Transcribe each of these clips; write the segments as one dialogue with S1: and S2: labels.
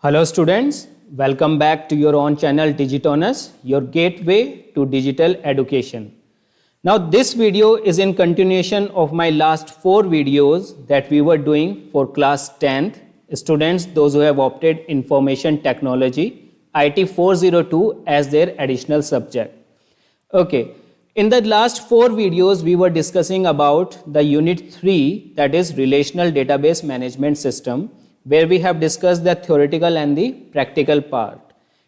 S1: Hello students, welcome back to your own channel Digitonus, your gateway to digital education. Now this video is in continuation of my last 4 videos that we were doing for class 10th students, those who have opted information technology, IT 402 as their additional subject. Okay, in the last 4 videos we were discussing about the unit 3, that is relational database management system, where we have discussed the theoretical and the practical part.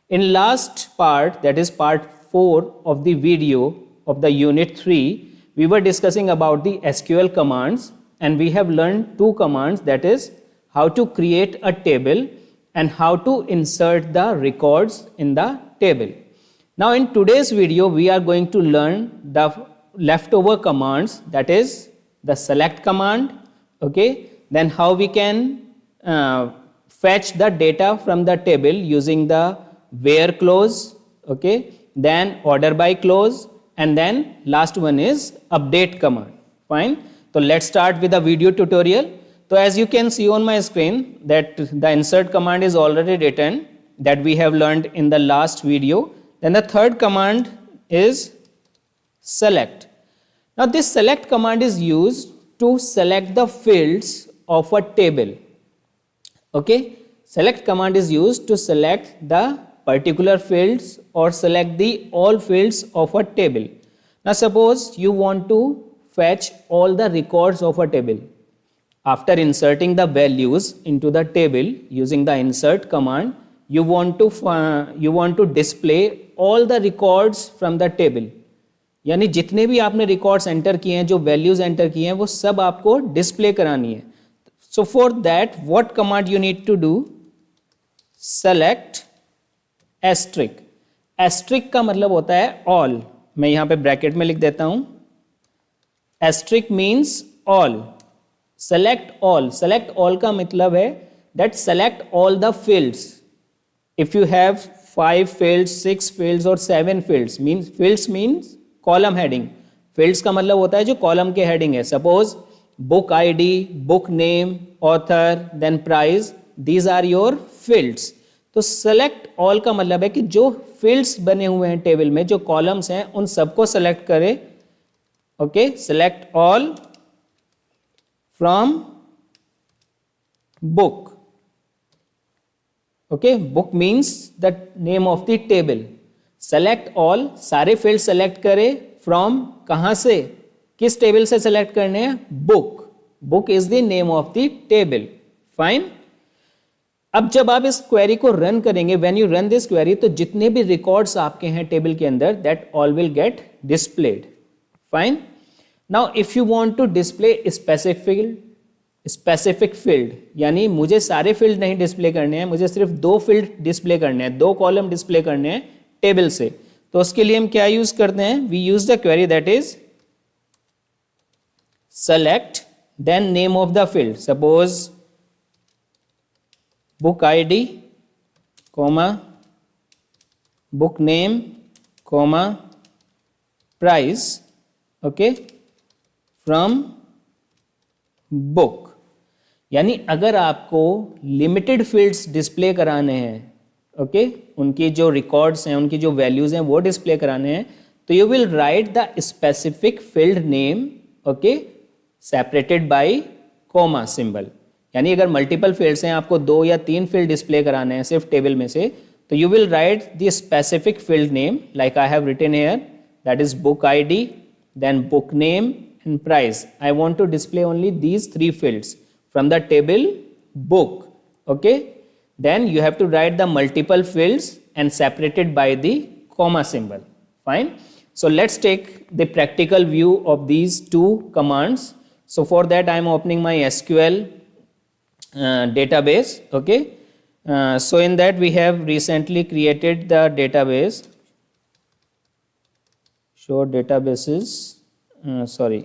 S1: In last part, that is part 4 of the video of the unit 3, we were discussing about the SQL commands, and we have learned 2 commands, that is how to create a table and how to insert the records in the table. Now in today's video we are going to learn the leftover commands, that is the select command, okay, then how we can fetch the data from the table using the where clause, okay, then order by clause, and then last one is update command. Fine. So let's start with the video tutorial. So as you can see on my screen that the insert command is already written, that we have learned in the last video. Then the third command is select. Now this select command is used to select the fields of a table. Okay, select command is used to select the particular fields or select the all fields of a table. Now suppose you want to fetch all the records of a table. After inserting the values into the table using the insert command, you want to display all the records from the table. यानी जितने भी आपने records enter किए हैं, जो values enter किए हैं, वो सब आपको display करानी है. So for that, what command you need to do? Select asterisk. Asterisk का मतलब होता है all. मैं यहाँ पे bracket में लिख देता हूँ. Asterisk means all. Select all. Select all का मतलब है that select all the fields. If you have 5 fields, 6 fields or 7 fields, fields means column heading. Fields का मतलब होता है जो column के heading है. Suppose book ID, book name, author, then price, these are your fields. तो select all का मतलब है कि जो fields बने हुए हैं टेबल में, जो columns हैं, उन सबको select करें. Okay, select all from book. Okay, book means the name of the table. Select all, सारे fields select करें from कहाँ से, किस टेबल से सेलेक्ट करने हैं? Book. Book is the name of the table. Fine. अब जब आप इस क्वेरी को रन करेंगे, when you run this query, तो जितने भी रिकॉर्ड्स आपके हैं टेबल के अंदर, that all will get displayed. Fine. Now if you want to display specific field, यानी मुझे सारे फील्ड नहीं डिस्प्ले करने हैं, मुझे सिर्फ 2 फील्ड डिस्प्ले करने हैं, 2 कॉलम डिस्प्ले करने हैं टेबल से, तो उसके लिए हम क्या यूज करते हैं? We use the query that is select then name of the field. Suppose book ID comma book name comma price, okay, from book. यानी अगर आपको लिमिटेड फील्ड्स डिस्प्ले कराने हैं, ओके, उनकी जो रिकॉर्ड्स हैं, उनकी जो वैल्यूज हैं वो डिस्प्ले कराने हैं, तो you will write the specific field name, okay, separated by comma symbol. यानी अगर मल्टीपल फील्ड्स हैं, आपको 2 या 3 फील्ड डिस्प्ले कराने हैं सिर्फ टेबल में से, तो you will write the specific field name like I have written here, that is book ID, then book name and price. I want to display only these 3 fields from the table book. Okay, then you have to write the multiple fields and separated by the comma symbol. Fine. So let's take the practical view of these 2 commands. So for that I am opening my SQL database. Okay, so in that we have recently created the database. Show databases. Sorry.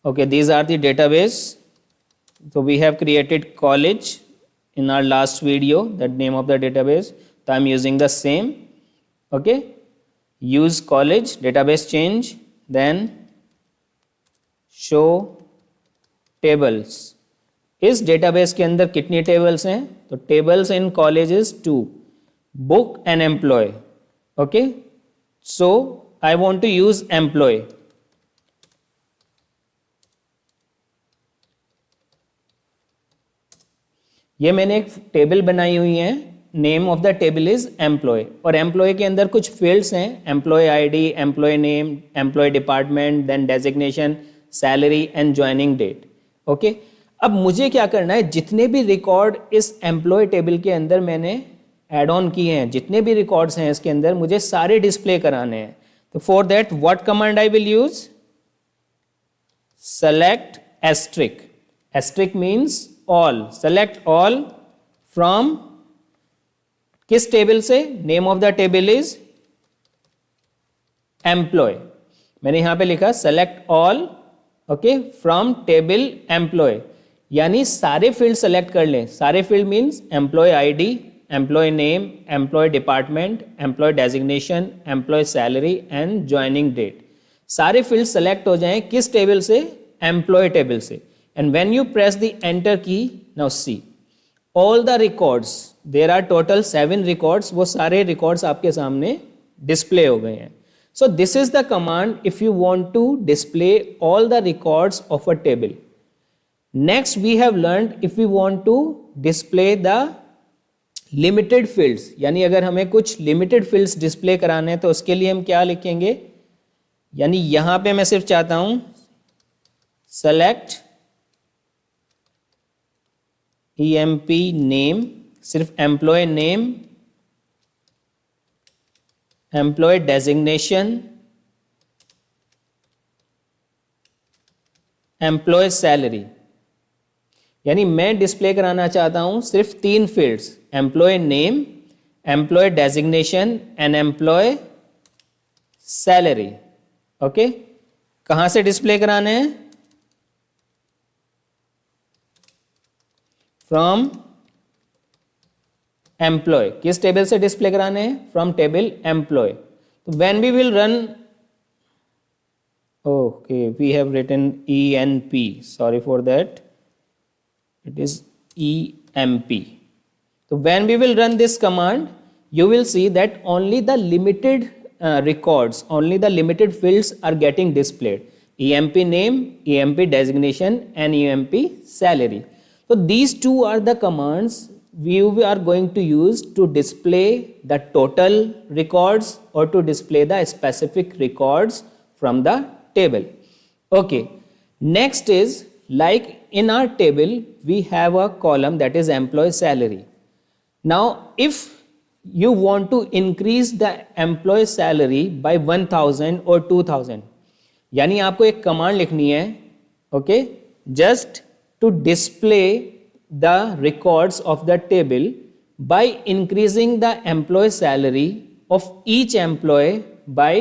S1: Okay, these are the database. So we have created college in our last video, that name of the database. So I am using the same. Okay, use college, database change, then show tables. इस database के अंदर कितनी tables हैं? तो tables in colleges 2, book and employ. Okay, so I want to use employ. ये मैंने एक table बनाई हुई है, name of the table is employ, और एम्प्लॉय के अंदर कुछ फील्ड्स हैं, employ ID, employ name, employ department, then designation, salary and joining date. Okay, अब मुझे क्या करना है, जितने भी रिकॉर्ड इस एम्प्लॉय टेबल के अंदर मैंने एड ऑन किए हैं, जितने भी रिकॉर्ड्स हैं इसके अंदर, मुझे सारे डिस्प्ले कराने हैं। तो for that what command I will use? Select asterisk. Asterisk means all, select all from किस टेबल से? Name of the table is employ. मैंने यहां पे लिखा select all, okay, from table employ, यानी सारे फील्ड सेलेक्ट कर लें। सारे field means employ ID, employ name, employ department, employ designation, employ salary and joining date. सारे फील्ड सेलेक्ट हो जाएं किस टेबल से? एम्प्लॉय टेबल से। And when you press the enter key, now see all the records, there are total 7 records, वो सारे records आपके सामने डिस्प्ले हो गए हैं। So this is the command if you want to display all the records of a table. Next we have learned if we want to display the limited fields, यानी अगर हमें कुछ limited fields display कराने हैं तो उसके लिए हम क्या लिखेंगे? यानी यहां पे मैं सिर्फ चाहता हूं select EMP name, सिर्फ employee name, employee designation, employ salary. यानी मैं डिस्प्ले कराना चाहता हूं सिर्फ 3 fields, employee name, employee designation and employee salary. Okay, कहां से डिस्प्ले कराने हैं? From employee. किस टेबल से डिस्प्ले कराने हैं? From table employee. तो when we will run, okay we have written ENP, sorry for that, it is EMP। तो when we will run this command, you will see that only the limited records, only the limited fields are getting displayed. EMP name, EMP designation and EMP salary. So these two are the commands we are going to use to display the total records or to display the specific records from the table. Okay, next is like in our table we have a column that is employee salary. Now if you want to increase the employee salary by 1000 or 2000, यानी आपको एक command लिखनी है, okay, just to display the records of the table by increasing the employee salary of each employee by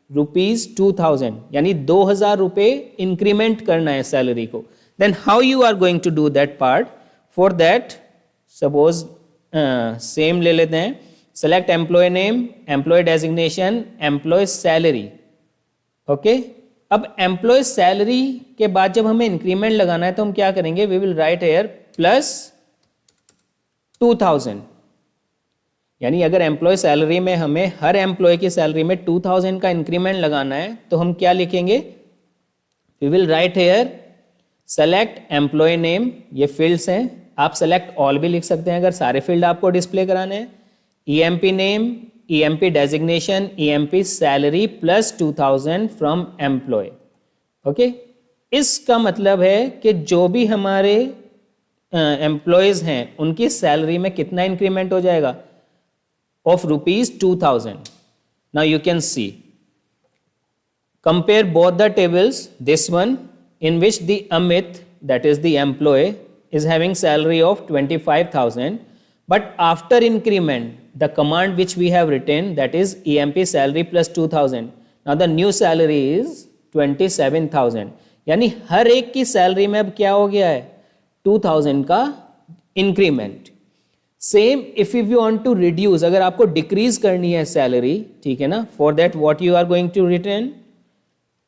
S1: rupees 2000, यानी 2000 रुपए increment करना है salary को. Then how you are going to do that part? For that, suppose same ले लेते हैं, select employee name, employee designation, employee salary. Okay, अब employ salary के बाद जब हमें इंक्रीमेंट लगाना है तो हम क्या करेंगे, we will write here plus 2000. यानी अगर एम्प्लॉय सैलरी में हमें हर एम्प्लॉय की सैलरी में 2000 का इंक्रीमेंट लगाना है तो हम क्या लिखेंगे, we will write here select employ name, ये फील्ड्स हैं, आप सेलेक्ट ऑल भी लिख सकते हैं अगर सारे फील्ड आपको डिस्प्ले कराने हैं, EMP name, EMP designation, EMP salary plus 2000 from employ. Okay, इसका मतलब है कि जो भी हमारे एम्प्लॉयज हैं उनकी सैलरी में कितना इंक्रीमेंट हो जाएगा, of rupees 2000. Now you can see, compare both the tables, this one in which the Amit, that is the employee, is having salary of 25,000, but after increment, the command which we have written, that is EMP salary plus 2000, now the new salary is 27,000. यानी हर एक की salary में अब क्या हो गया है, 2000 का increment. Same if you want to reduce, अगर आपको डिक्रीज करनी है सैलरी, ठीक है ना, for that what you are going to return,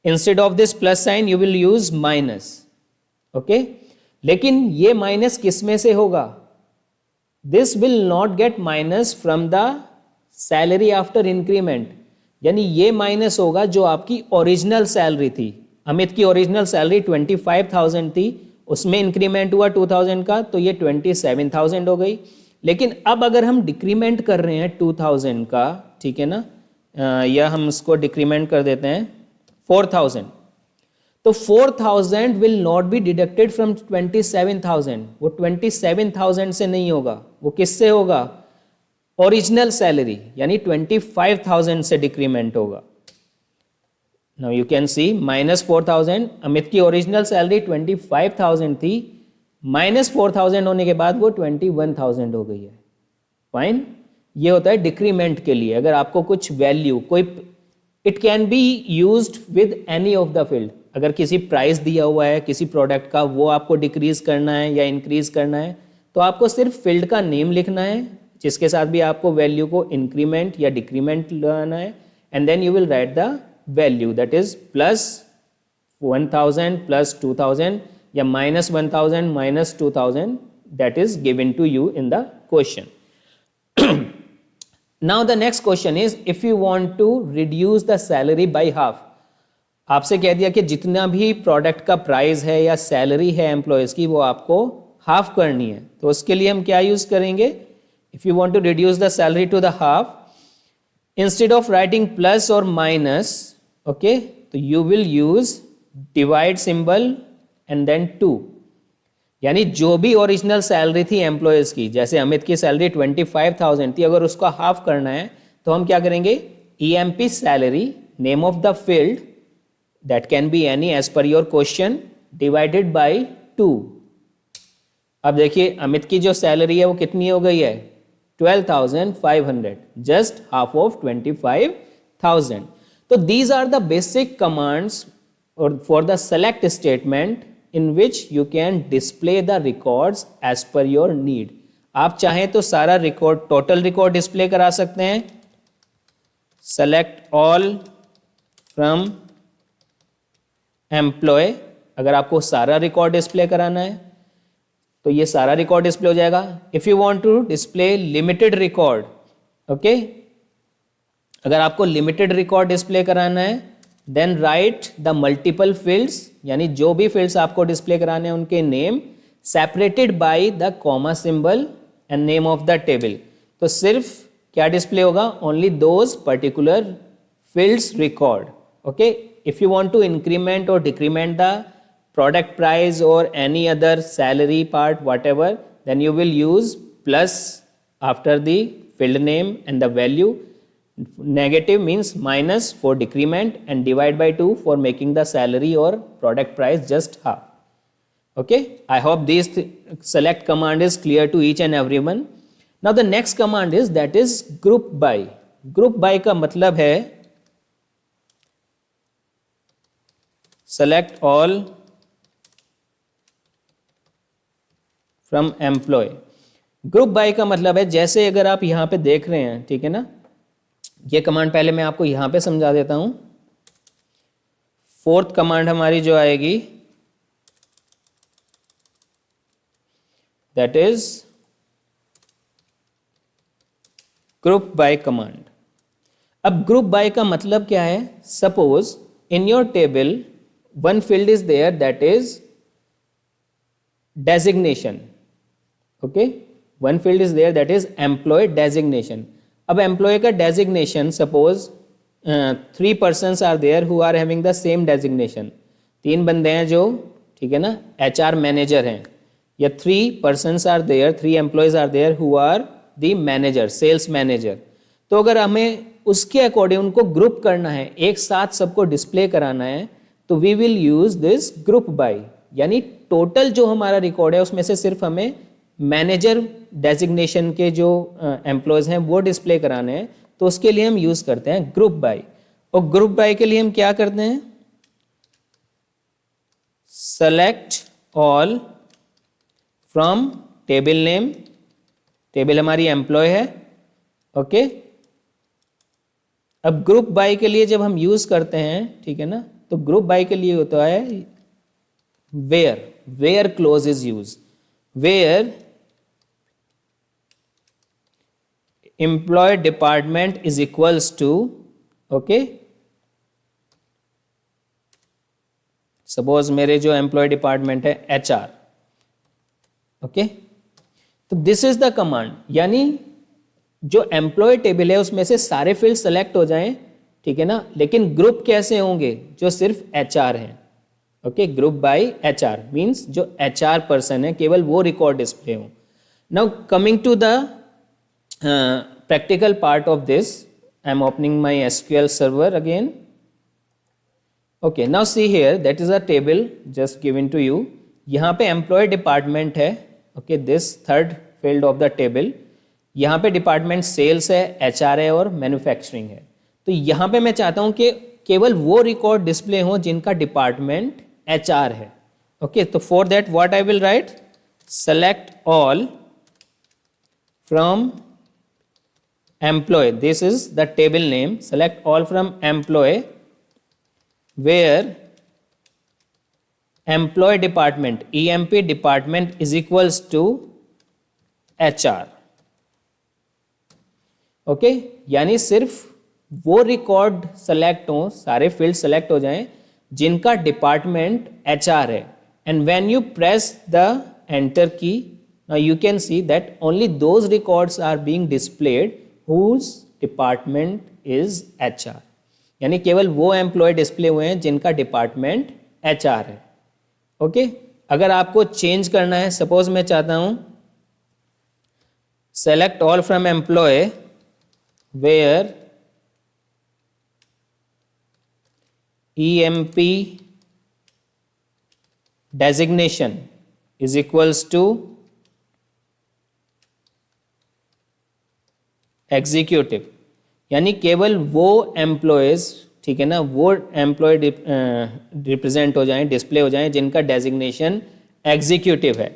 S1: instead of this plus sign you will use minus. Okay लेकिन ये माइनस किस में से होगा? This will not get minus from the salary after increment, यानी ये माइनस होगा जो आपकी ओरिजिनल सैलरी थी। अमित की ओरिजिनल सैलरी 25,000 थी, उसमें इंक्रीमेंट हुआ 2,000 का, तो ये 27,000 हो गई। लेकिन अब अगर हम डिक्रीमेंट कर रहे हैं 2,000 का, ठीक है ना, या हम इसको डिक्रीमेंट कर देते हैं 4,000, तो 4,000 will not be deducted from 27,000, वो 27,000 से नहीं होगा, वो किससे होगा? ओरिजिनल सैलरी, यानी 25,000 से डिक्रीमेंट होगा। Now you can C minus 4,000, Amit की ओरिजिनल सैलरी 25,000 थी, माइनस 4,000 होने के बाद वो 21,000 हो गई है। फाइन, ये होता है डिक्रीमेंट के लिए। अगर आपको कुछ वैल्यू कोई, it can be used with any of the field. अगर किसी प्राइस दिया हुआ है किसी प्रोडक्ट का, वो आपको डिक्रीज करना है या इंक्रीज करना है, तो आपको सिर्फ फील्ड का नेम लिखना है जिसके साथ भी आपको वैल्यू को इंक्रीमेंट या डिक्रीमेंट लाना है, and then you will write the value, that is plus 1,000 plus 2,000 या minus 1,000 minus 2,000, that is given to you in the question. Now the next question is, if you want to reduce the salary by half, आपसे कह दिया कि जितना भी product का price है या सैलरी है एम्प्लॉयज की, वो आपको हाफ करनी है। तो उसके लिए हम क्या यूज करेंगे? If you want to reduce the salary to the half, instead of writing plus और माइनस, ओके, तो you will use divide symbol and then 2, यानी जो भी ओरिजिनल सैलरी थी एम्प्लॉयज की, जैसे अमित की सैलरी 25,000 थी, अगर उसको हाफ करना है तो हम क्या करेंगे? EMP salary, name of the field, that can be any as per your question, divided by 2। अब देखिए अमित की जो सैलरी है वो कितनी हो गई है? 12,500, जस्ट हाफ ऑफ 25,000। तो these are the basic commands for the select statement in which you can display the records as per your need. आप चाहें तो सारा रिकॉर्ड, टोटल रिकॉर्ड डिस्प्ले करा सकते हैं, select all from employee, अगर आपको सारा रिकॉर्ड डिस्प्ले कराना है तो ये सारा रिकॉर्ड डिस्प्ले हो जाएगा। If you want to display limited record, okay, अगर आपको लिमिटेड रिकॉर्ड डिस्प्ले कराना है, then write the multiple fields, यानी जो भी फील्ड्स आपको डिस्प्ले कराने हैं उनके name separated by the comma symbol and name of the table. तो सिर्फ क्या डिस्प्ले होगा? Only those particular fields record, okay. If you want to increment और डिक्रीमेंट द प्रोडक्ट प्राइस और any other salary part whatever, then you will use plus after the field name and the value. Negative means minus for decrement and divide by 2 for making the salary or product price just half. Okay, I hope this select command is clear to each and everyone. Now the next command is, that is group by. Group by का मतलब है select all from employee. Group by का मतलब है, जैसे अगर आप यहां पे देख रहे हैं, ठीक है ना, ये कमांड पहले मैं आपको यहां पे समझा देता हूं। फोर्थ कमांड हमारी जो आएगी, that is group by command. अब ग्रुप बाय का मतलब क्या है? Suppose in your table one field is there, that is designation, okay, one field is there that is employ designation. अब एम्प्लॉय का designation, suppose 3 persons are there who are having the same designation, 3 बंदे हैं जो, ठीक है ना, HR manager हैं, या 3 persons are there, 3 employees are there who are the manager, sales manager. तो अगर हमें उसके अकॉर्डिंग उनको ग्रुप करना है, एक साथ सबको डिस्प्ले कराना है, तो we will use this group by, यानी टोटल जो हमारा रिकॉर्ड है उसमें से सिर्फ हमें मैनेजर डेजिग्नेशन के जो एम्प्लॉयज हैं वो डिस्प्ले कराने हैं, तो उसके लिए हम यूज करते हैं ग्रुप बाय। और ग्रुप बाय के लिए हम क्या करते हैं? Select all from table name, table हमारी एम्प्लॉय है, ओके। अब ग्रुप बाय के लिए जब हम यूज करते हैं, ठीक है ना, तो ग्रुप बाय के लिए होता है where, where clause is use, where employ department is equals to, okay, suppose मेरे जो एम्प्लॉय डिपार्टमेंट है HR, ओके, तो दिस इज द कमांड, यानी जो एम्प्लॉय टेबल है उसमें से सारे फील्ड सेलेक्ट हो जाएं, ठीक है ना, लेकिन ग्रुप कैसे होंगे, जो सिर्फ HR हैं, okay, group by HR means जो HR पर्सन है केवल वो रिकॉर्ड डिस्प्ले हो। Now coming to the practical part of this, I am opening my SQL server again. Okay, now see here, that is a table just given to you. यहाँ पे employee department है, okay, this third field of the table. यहाँ पे department sales है, HR है और manufacturing है। तो यहाँ पे मैं चाहता हूँ कि केवल वो रिकॉर्ड डिस्प्ले हो जिनका डिपार्टमेंट HR है, ओके, तो for that what I will right, select all from employee, this is the table name, select all from employee where employee department, EMP department is equals to HR, okay, यानी सिर्फ वो record select हो, सारे field select हो जाएं जिनका department HR है, and when you press the enter key, now you can see that only those records are being displayed whose department is HR, यानी केवल वो एम्प्लॉय डिस्प्ले हुए हैं जिनका डिपार्टमेंट HR है, ओके। अगर आपको चेंज करना है, सपोज मैं चाहता हूं select all from employ where EMP designation is equals to executive, यानी केवल वो एम्प्लॉयज, ठीक है ना, वो एम्प्लॉय रिप्रेजेंट हो जाएं, डिस्प्ले हो जाएं जिनका डेजिग्नेशन एग्जीक्यूटिव है।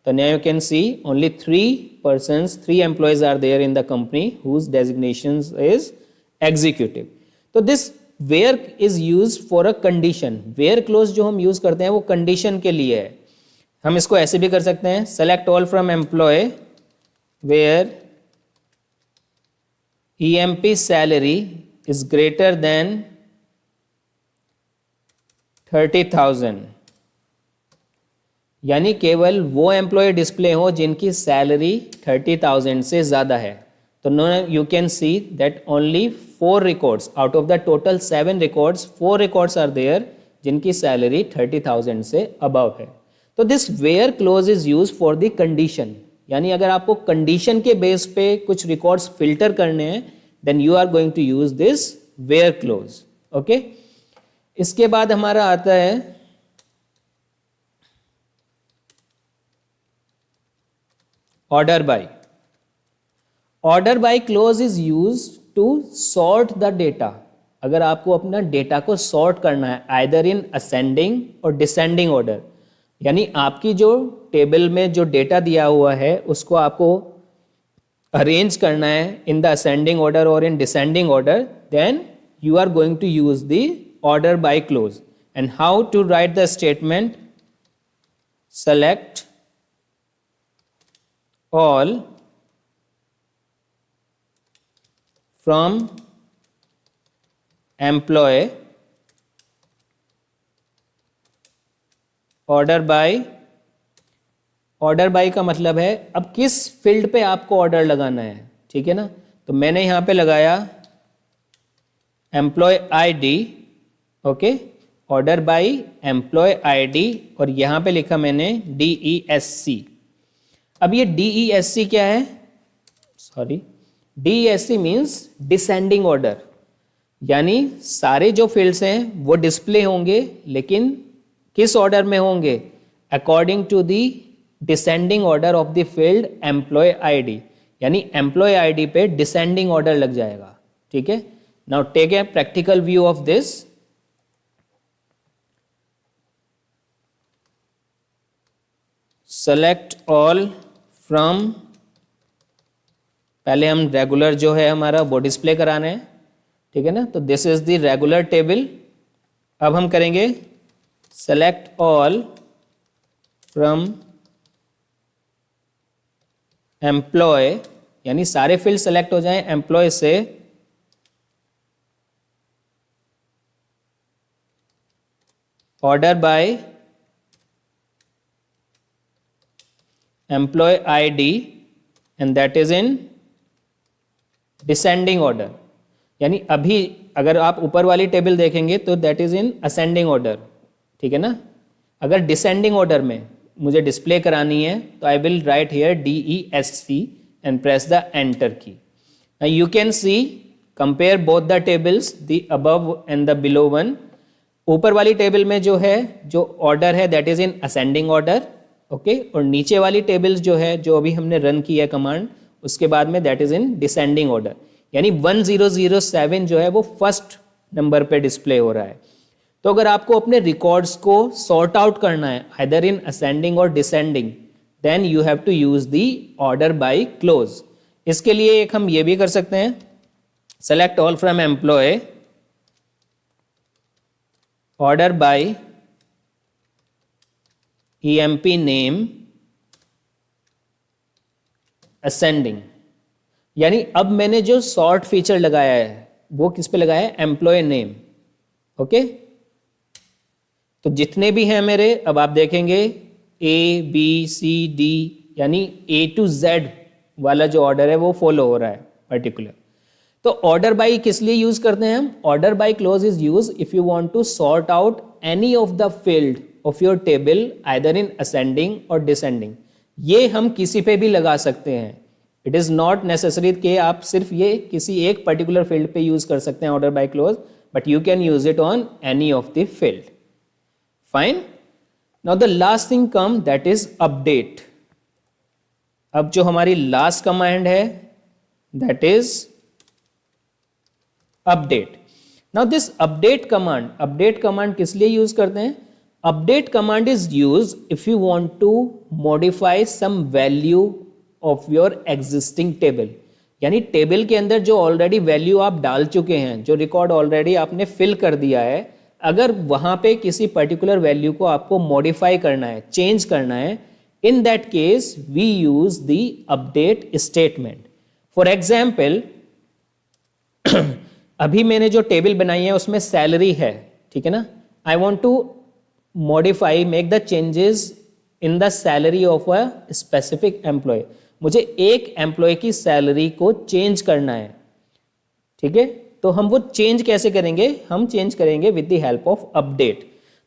S1: तो now you can see only 3 employees are there in the company whose designation is executive. तो this where is use for a condition, where clause जो हम यूज करते हैं वो कंडीशन के लिए है। हम इसको ऐसे भी कर सकते हैं, select all from employ where EMP salary is greater than 30,000, यानी केवल वो एम्प्लॉय डिस्प्ले हो जिनकी सैलरी 30,000 से ज़्यादा है। तो no, you can see that only 4 records out of the total 7 records, 4 records are there जिनकी सैलरी 30,000 से अबव है। तो this where clause is use for the condition, यानी अगर आपको कंडीशन के बेस पे कुछ रिकॉर्ड्स फिल्टर करने हैं, then you are going to use this where clause, okay. इसके बाद हमारा आता है order by. Order by clause is use to sort the data. अगर आपको अपना डेटा को सॉर्ट करना है आइदर इन असेंडिंग और डिसेंडिंग ऑर्डर, यानी आपकी जो टेबल में जो डेटा दिया हुआ है उसको आपको अरेंज करना है इन द असेंडिंग ऑर्डर और in descending order, then you are going to use the order by clause. And how to write the statement, select all from employee order by. Order by का मतलब है अब किस field पे आपको order लगाना है, ठीक है ना। तो मैंने यहां पे लगाया employee ID, okay, order by employee ID, और यहां पे लिखा मैंने DESC। अब ये DESC क्या है, sorry, DESC means descending order, यानी सारे जो फील्ड्स हैं वो डिस्प्ले होंगे, लेकिन किस ऑर्डर में होंगे, according to the descending order of the field employee ID, यानी एम्प्लॉय आईडी पे डिसेंडिंग ऑर्डर लग जाएगा, ठीक है। Now take a practical view of this. Select all from, पहले हम रेगुलर जो है हमारा वो डिस्प्ले कराना है, ठीक है ना। तो this is the regular table. अब हम करेंगे सेलेक्ट ऑल फ्रॉम एम्प्लॉय, यानी सारे फील्ड सेलेक्ट हो जाएं एम्प्लॉय से, order by employee ID and that is in descending order. यानी अभी अगर आप ऊपर वाली टेबल देखेंगे तो that is in ascending order, ठीक है ना। अगर डिसेंडिंग ऑर्डर में मुझे डिस्प्ले करानी है तो I will write here DESC and press the enter key. You can see compare both the tables, the above and the below one. ऊपर वाली टेबल में जो है, जो ऑर्डर है that is in ascending order, okay, और नीचे वाली टेबल्स जो है, जो अभी हमने रन की है कमांड, उसके बाद में that is in descending order. यानी 1007 जो है वो फर्स्ट नंबर पे डिस्प्ले हो रहा है। तो अगर आपको अपने रिकॉर्ड्स को सॉर्ट आउट करना है आइदर इन असेंडिंग और descending, then you have to use the order by clause. इसके लिए एक हम ये भी कर सकते हैं, select all from employee, order by EMP name ascending. यानी अब मैंने जो सॉर्ट फीचर लगाया है वो किस पे लगाया है, एम्प्लॉय नेम, ओके। तो जितने भी हैं मेरे, अब आप देखेंगे ABCD यानी A to Z वाला जो ऑर्डर है वो फॉलो हो रहा है पर्टिकुलर। तो ऑर्डर बाय किस लिए यूज करते हैं हम, order by clause is use if you want to sort out any of the field of your table either in ascending और डिसेंडिंग। ये हम किसी पे भी लगा सकते हैं, इट इज नॉट नेसेसरी कि आप सिर्फ ये किसी एक पर्टिकुलर फील्ड पे यूज कर सकते हैं order by clause, but you can use it on any of the field. Fine. Now the last thing come that is update. अब जो हमारी लास्ट कमांड है that is update. Now this update command किस लिए use करते हैं, update command is use if you want to modify some value of your existing table. यानी table के अंदर जो ऑलरेडी वैल्यू आप डाल चुके हैं, जो रिकॉर्ड ऑलरेडी आपने फिल कर दिया है, अगर वहां पे किसी पर्टिकुलर वैल्यू को आपको मॉडिफाई करना है, चेंज करना है, in that case we use the update statement. For example अभी मैंने जो टेबल बनाई है उसमें सैलरी है, ठीक है ना। I want to modify, make the changes in the salary of a specific employee. मुझे एक एम्प्लॉय की सैलरी को चेंज करना है, ठीक है। तो हम वो चेंज कैसे करेंगे, हम चेंज करेंगे with the help of update.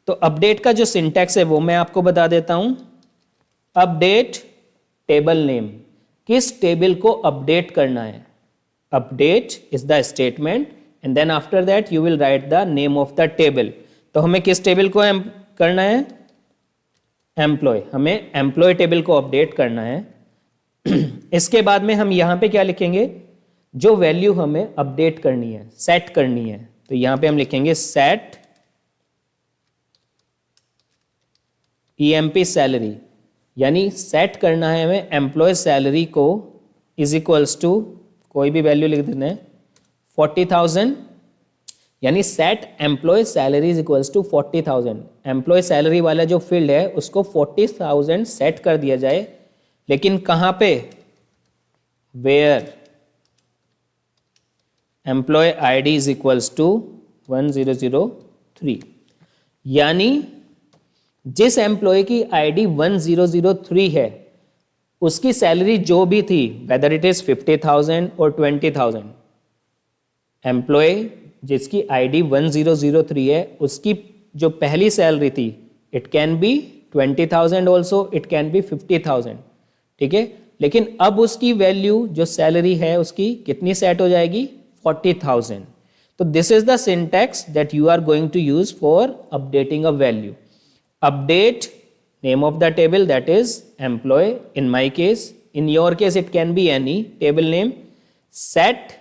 S1: तो अपडेट का जो सिंटैक्स है वो मैं आपको बता देता हूं। अपडेट टेबल नेम, किस टेबल को अपडेट करना है, update is the statement and then after that you will write the name of the table. तो हमें किस टेबल को करना है, एम्प्लॉय, हमें एम्प्लॉय टेबल को अपडेट करना है। इसके बाद में हम यहां पे क्या लिखेंगे, जो वैल्यू हमें अपडेट करनी है, सेट करनी है, तो यहां पे हम लिखेंगे सेट EMP सैलरी। यानी सेट करना है हमें एम्प्लॉय सैलरी को इज इक्वल्स टू कोई भी वैल्यू लिख देते हैं 40,000। यानी set employee salary is equals to 40,000। Employee salary वाला जो फील्ड है उसको 40,000 सेट कर दिया जाए, लेकिन कहां पे, where employee ID is equals to 1003। यानी जिस एम्प्लॉय की ID 1003 है उसकी सैलरी जो भी थी, वेदर इट इज 50,000 और 20,000, एम्प्लॉय जिसकी ID 1003 है उसकी जो पहली सैलरी थी, it can be 20,000 also, it can be 50,000, ठीक है। लेकिन अब उसकी वैल्यू जो सैलरी है उसकी कितनी सेट हो जाएगी, 40,000। तो this is the syntax that you are going to use for updating a value. Update name of the table, that is employee in my case, in your case it can be any table name। set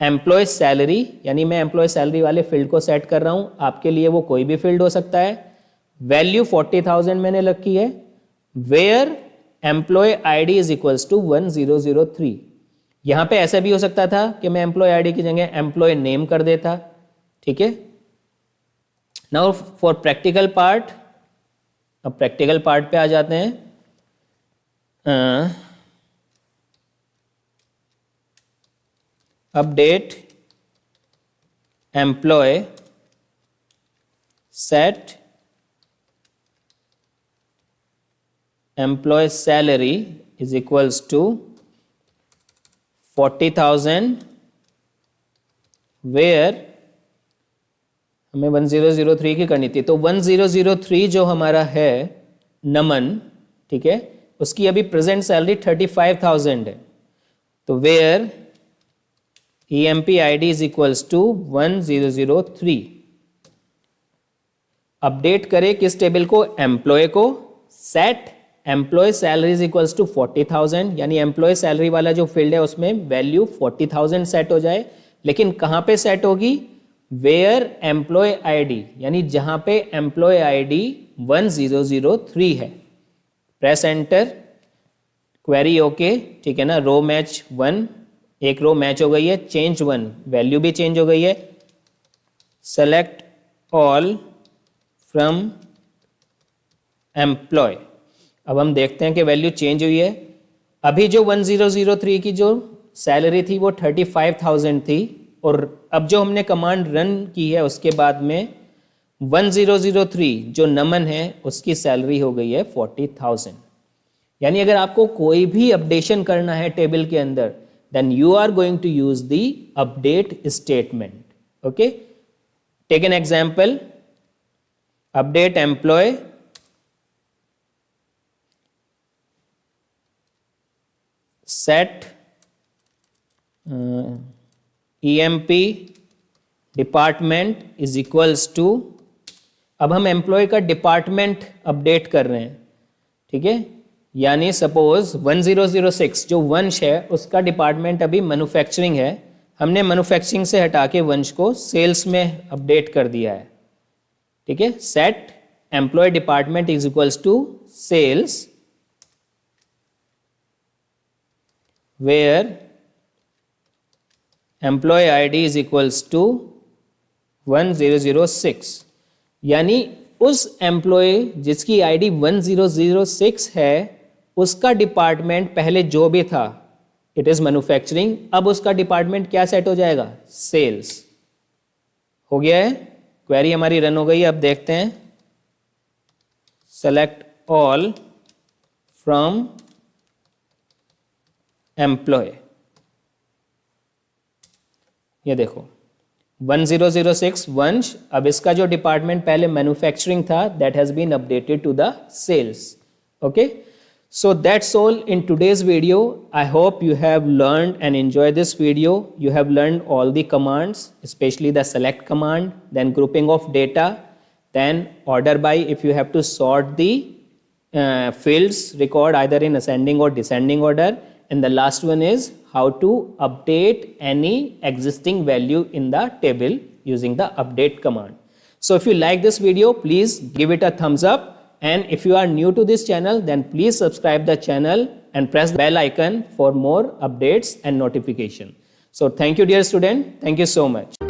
S1: employee salary, यानी मैं employee salary वाले field को set कर रहा हूं, आपके लिए वो कोई भी field हो सकता है। value 40,000 मैंने रखी है। where employee ID is equals to 1003। यहां पे ऐसा भी हो सकता था कि मैं employee ID की जगह employee name कर देता, ठीक है। now for practical part अब प्रैक्टिकल पार्ट पे आ जाते हैं। Update employee set employee salary is equals to 40,000 where हमें 1003 की करनी थी, तो 1003 जो हमारा है नमन, ठीक है, उसकी अभी प्रेजेंट सैलरी 35,000 है। तो where EMP ID is equals to 1003। Update करें किस टेबल को? एम्प्लॉय को। Set employee salary is equals to 40,000, यानी एम्प्लॉय सैलरी वाला जो फील्ड है उसमें वैल्यू 40,000 सेट हो जाए। लेकिन कहां पे सेट होगी? वेयर एम्प्लॉय ID, यानी जहां पे एम्प्लॉय ID 1003 है। प्रेस एंटर, क्वेरी ओके, ठीक है ना। रो मैच 1, एक रो मैच हो गई है। चेंज 1, वैल्यू भी चेंज हो गई है। सेलेक्ट ऑल फ्रॉम एम्प्लॉय, अब हम देखते हैं कि वैल्यू चेंज हुई है। अभी जो 1003 की जो सैलरी थी वो 35,000 थी, और अब जो हमने कमांड रन की है उसके बाद में 1003 जो नमन है उसकी सैलरी हो गई है 40,000। यानी अगर आपको कोई भी अपडेशन करना है टेबल के अंदर, then you are going to use the update statement. Okay, take an example. Update employee set EMP department is equals to, अब हम एम्प्लॉय का डिपार्टमेंट अपडेट कर रहे हैं, ठीक है। यानी सपोज 1006 जो वंश है उसका डिपार्टमेंट अभी मैन्युफैक्चरिंग है, हमने मैन्युफैक्चरिंग से हटा के वंश को सेल्स में अपडेट कर दिया है, ठीक है। Set employee department is equals to sales where employee ID is equals to 1006, यानी उस एम्प्लॉय जिसकी आईडी 1006 है उसका डिपार्टमेंट पहले जो भी था इट इज मैन्युफैक्चरिंग, अब उसका डिपार्टमेंट क्या सेट हो जाएगा? सेल्स। हो गया है, क्वेरी हमारी रन हो गई। अब देखते हैं, सेलेक्ट ऑल फ्रॉम एम्प्लॉय, ये देखो 1006 वंश, अब इसका जो डिपार्टमेंट पहले मैन्युफैक्चरिंग था that has been updated to the sales. Okay, so that's all in today's video. I hope you have learned and enjoyed this video. You have learned all the commands, especially the select command, then grouping of data, then order by if you have to sort the fields record either in ascending or descending order, and the last one is how to update any existing value in the table using the update command. So if you like this video, please give it a thumbs up, and if you are new to this channel, then please subscribe the channel and press the bell icon for more updates and notification. So thank you dear student, thank you so much.